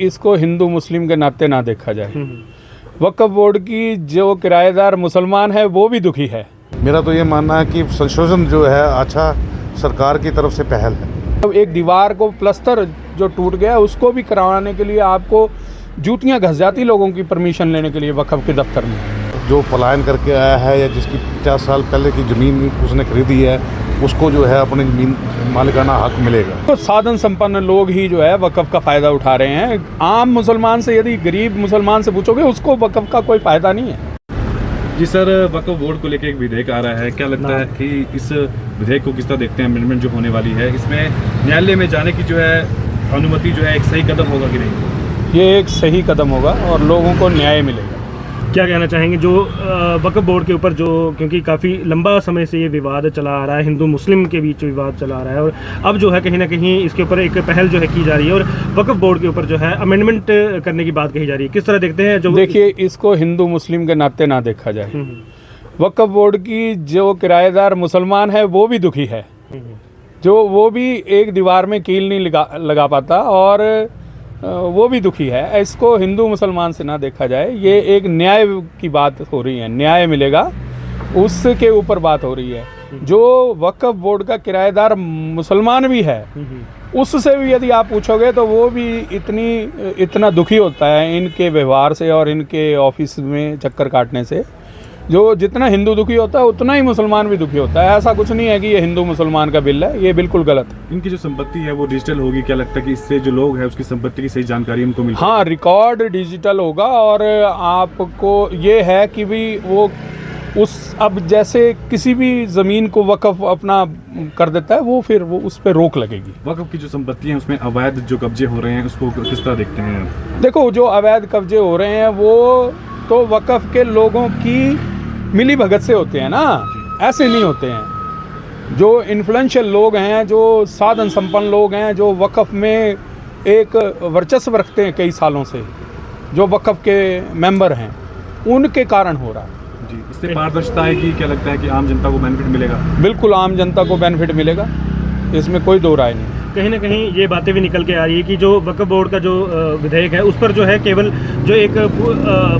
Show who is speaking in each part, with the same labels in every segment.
Speaker 1: इसको हिंदू मुस्लिम के नाते ना देखा जाए। वक्फ बोर्ड की जो किराएदार मुसलमान है वो भी दुखी है।
Speaker 2: मेरा तो ये मानना है कि संशोधन जो है अच्छा सरकार की तरफ से पहल है।
Speaker 1: अब एक दीवार को प्लस्तर जो टूट गया उसको भी करवाने के लिए आपको जूतियां घस जाती लोगों की परमिशन लेने के लिए वक्फ के दफ्तर में।
Speaker 2: जो पलायन करके आया है या जिसकी 50 साल पहले की ज़मीन उसने खरीदी है उसको जो है अपनी ज़मीन मालिकाना हक मिलेगा।
Speaker 1: तो साधन संपन्न लोग ही जो है वक्फ का फ़ायदा उठा रहे हैं। आम मुसलमान से, यदि गरीब मुसलमान से पूछोगे उसको वक्फ का कोई फ़ायदा नहीं है।
Speaker 3: जी सर, वक्फ बोर्ड को लेकर एक विधेयक आ रहा है, क्या लगता है कि इस विधेयक को किस तरह देखते हैं? अमेंडमेंट जो होने वाली है इसमें न्यायालय में जाने की जो है अनुमति जो है एक सही कदम होगा कि नहीं?
Speaker 1: ये एक सही कदम होगा और लोगों को न्याय मिलेगा।
Speaker 4: क्या कहना चाहेंगे जो वक्फ बोर्ड के ऊपर जो, क्योंकि काफ़ी लंबा समय से ये विवाद चला आ रहा है, हिंदू मुस्लिम के बीच विवाद चला आ रहा है और अब जो है कहीं ना कहीं इसके ऊपर एक पहल जो है की जा रही है और वक्फ बोर्ड के ऊपर जो है अमेंडमेंट करने की बात कही जा रही है, किस तरह देखते हैं? जो
Speaker 1: देखिए, इसको हिंदू मुस्लिम के नाते ना देखा जाए। वक्फ बोर्ड की जो किराएदार मुसलमान है वो भी दुखी है, जो वो भी एक दीवार में कील नहीं लगा पाता और वो भी दुखी है। इसको हिंदू मुसलमान से ना देखा जाए। ये एक न्याय की बात हो रही है, न्याय मिलेगा उसके ऊपर बात हो रही है। जो वक्फ बोर्ड का किराएदार मुसलमान भी है उससे भी यदि आप पूछोगे तो वो भी इतना दुखी होता है इनके व्यवहार से और इनके ऑफिस में चक्कर काटने से। जो जितना हिंदू दुखी होता है उतना ही मुसलमान भी दुखी होता है। ऐसा कुछ नहीं है कि ये हिंदू मुसलमान का बिल है, ये बिल्कुल गलत है।
Speaker 3: इनकी जो संपत्ति है वो डिजिटल होगी, क्या लगता है कि इससे जो लोग हैं उसकी संपत्ति की सही जानकारी उनको मिल?
Speaker 1: हाँ, रिकॉर्ड डिजिटल होगा और आपको ये है कि भी वो अब जैसे किसी भी ज़मीन को वक्फ अपना कर देता है वो फिर वो उस पर रोक लगेगी।
Speaker 3: वक्फ की जो संपत्ति है उसमें अवैध जो कब्जे हो रहे हैं उसको किस तरह देखते हैं?
Speaker 1: देखो, जो अवैध कब्जे हो रहे हैं वो तो वक्फ के लोगों की मिली भगत से होते हैं ना, ऐसे नहीं होते हैं। जो इन्फ्लुएंशियल लोग हैं, जो साधन संपन्न लोग हैं, जो वक्फ में एक वर्चस्व रखते हैं कई सालों से, जो वक्फ के मेंबर हैं, उनके कारण हो रहा है।
Speaker 3: जी, इससे पारदर्शिता आएगी, क्या लगता है कि आम जनता को बेनिफिट मिलेगा?
Speaker 1: बिल्कुल आम जनता को बेनिफिट मिलेगा, इसमें कोई दो राय नहीं।
Speaker 4: कहीं ना कहीं ये बातें भी निकल के आ रही है कि जो वक्फ बोर्ड का जो विधेयक है उस पर जो है केवल जो एक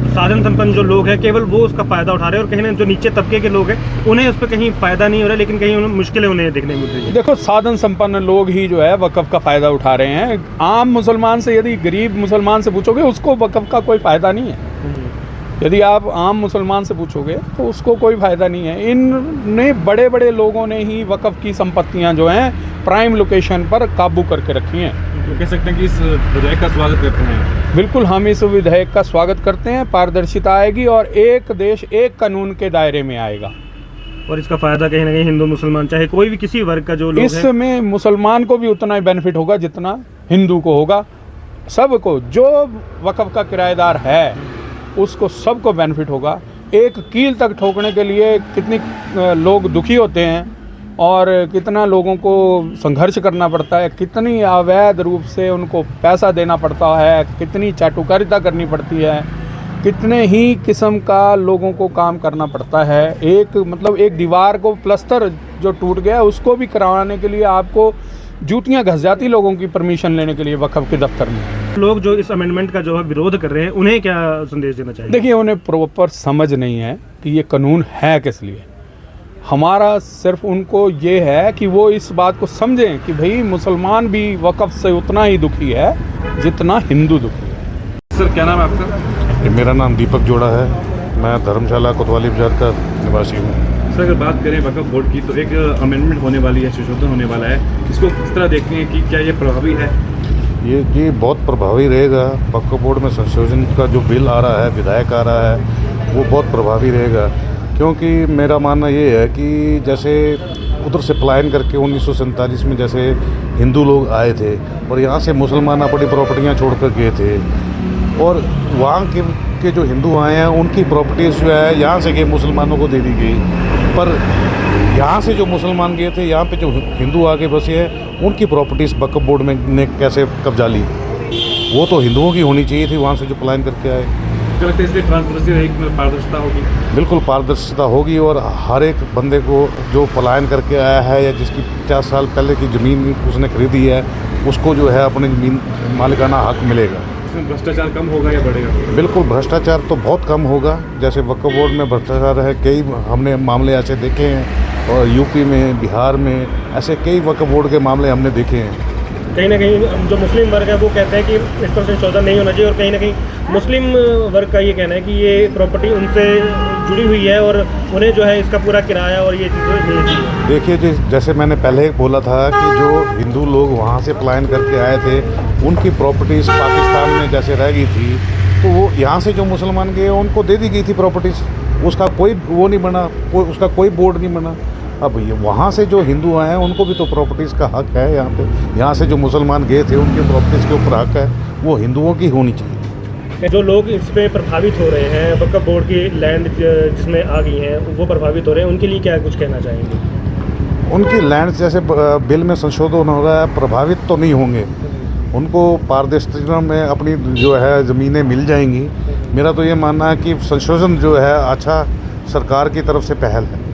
Speaker 4: साधन संपन्न जो लोग हैं केवल वो उसका फ़ायदा उठा रहे हैं और कहीं ना जो नीचे तबके के लोग हैं उन्हें उस पर कहीं फ़ायदा नहीं हो रहा है, लेकिन कहीं मुश्किलें उन्हें देखने मिल रही है।
Speaker 1: देखो, साधन संपन्न लोग ही जो है वक्फ का फ़ायदा उठा रहे हैं। आम मुसलमान से, यदि गरीब मुसलमान से पूछोगे उसको वक्फ का कोई फ़ायदा नहीं है। यदि आप आम मुसलमान से पूछोगे तो उसको कोई फ़ायदा नहीं है। इनने बड़े बड़े लोगों ने ही वक्फ की संपत्तियां जो हैं प्राइम लोकेशन पर काबू करके रखी हैं।
Speaker 3: तो कह सकते हैं कि इस विधेयक का स्वागत करते हैं?
Speaker 1: बिल्कुल, हम इस विधेयक का स्वागत करते हैं। पारदर्शिता आएगी और एक देश एक कानून के दायरे में आएगा
Speaker 4: और इसका फ़ायदा कहीं ना कहीं हिंदू मुसलमान चाहे कोई भी किसी वर्ग का जो लोग
Speaker 1: इसमें मुसलमान को भी उतना ही बेनिफिट होगा जितना हिंदू को होगा। सबको, जो वक्फ का किराएदार है उसको सबको बेनिफिट होगा। एक कील तक ठोकने के लिए कितनी लोग दुखी होते हैं और कितना लोगों को संघर्ष करना पड़ता है, कितनी अवैध रूप से उनको पैसा देना पड़ता है, कितनी चाटुकारिता करनी पड़ती है, कितने ही किस्म का लोगों को काम करना पड़ता है। एक दीवार को प्लस्तर जो टूट गया उसको भी करवाने के लिए आपको जूतियां घस जाती लोगों की परमिशन लेने के लिए वक्फ के दफ्तर में।
Speaker 4: लोग जो इस अमेंडमेंट का जो है विरोध कर रहे हैं उन्हें क्या संदेश देना चाहिए?
Speaker 1: देखिए, उन्हें प्रॉपर समझ नहीं है कि ये कानून है किस लिए। हमारा सिर्फ उनको ये है कि वो इस बात को समझें कि भाई मुसलमान भी वक्फ से उतना ही दुखी है जितना हिंदू दुखी है।
Speaker 3: सर, क्या नाम है आपका?
Speaker 2: मेरा नाम दीपक जोड़ा है, मैं धर्मशाला कोतवाली बाजार का निवासी हूँ।
Speaker 3: सर, अगर बात करें वक्फ बोर्ड की तो एक अमेंडमेंट होने वाली है, संशोधन होने वाला है, इसको किस तरह देखते हैं कि क्या ये प्रभावी है?
Speaker 2: ये बहुत प्रभावी रहेगा। वक्फ बोर्ड में संशोधन का जो बिल आ रहा है, विधेयक आ रहा है, वो बहुत प्रभावी रहेगा। क्योंकि मेरा मानना ये है कि जैसे उधर से पलायन करके 1947 में जैसे हिंदू लोग आए थे और यहाँ से मुसलमान अपनी प्रॉपर्टियाँ छोड़ कर गए थे और वहाँ के जो हिंदू आए हैं उनकी प्रॉपर्टीज़ जो है यहाँ से गए मुसलमानों को दे दी गई। पर यहाँ से जो मुसलमान गए थे, यहाँ पे जो हिंदू आगे बसे हैं, उनकी प्रॉपर्टीज़ वक्फ बोर्ड में ने कैसे कब्जा ली? वो तो हिंदुओं की होनी चाहिए थी, वहाँ से जो पलायन करके आए।
Speaker 3: क्या लगता है इसलिए ट्रांसपेरेंसी रहेगी, पारदर्शिता होगी?
Speaker 2: बिल्कुल पारदर्शिता होगी और हर एक बंदे को जो पलायन करके आया है या जिसकी 50 साल पहले की ज़मीन उसने खरीदी है उसको जो है अपनी ज़मीन मालिकाना हक मिलेगा।
Speaker 3: इसमें भ्रष्टाचार कम होगा या बढ़ेगा?
Speaker 2: बिल्कुल, भ्रष्टाचार तो बहुत कम होगा। जैसे वक्फ बोर्ड में भ्रष्टाचार है, कई हमने मामले ऐसे देखे हैं, और यूपी में, बिहार में ऐसे कई वक्फ बोर्ड के मामले हमने देखे हैं।
Speaker 4: कहीं ना कहीं जो मुस्लिम वर्ग है वो कहते हैं कि इस पर संशोधन नहीं होना चाहिए, और कहीं ना कहीं मुस्लिम वर्ग का ये कहना है कि ये प्रॉपर्टी उनसे जुड़ी हुई है और उन्हें जो है इसका पूरा किराया और ये चीज़ें मिलनी चाहिए।
Speaker 2: देखिए जी, जैसे मैंने पहले बोला था कि जो हिंदू लोग वहाँ से पलायन करके आए थे, उनकी प्रॉपर्टीज़ पाकिस्तान में जैसे रह गई थी, तो वो यहाँ से जो मुसलमान गए उनको दे दी गई थी प्रॉपर्टीज़। उसका कोई वो नहीं बना, उसका कोई बोर्ड नहीं बना। अब ये वहाँ से जो हिंदू आए हैं उनको भी तो प्रॉपर्टीज़ का हक है यहाँ पे। यहाँ से जो मुसलमान गए थे उनके प्रॉपर्टीज़ के ऊपर हक है, वो हिंदुओं की होनी चाहिए।
Speaker 4: जो लोग इस पे प्रभावित हो रहे हैं, वक्फ बोर्ड की लैंड जिसमें आ गई हैं वो प्रभावित हो रहे हैं, उनके लिए क्या कुछ कहना चाहेंगे?
Speaker 2: उनकी लैंड जैसे बिल में संशोधन हो रहा है, प्रभावित तो नहीं होंगे। उनको पारदर्शिता में अपनी जो है ज़मीनें मिल जाएंगी। मेरा तो ये मानना है कि संशोधन जो है अच्छा सरकार की तरफ से पहल है।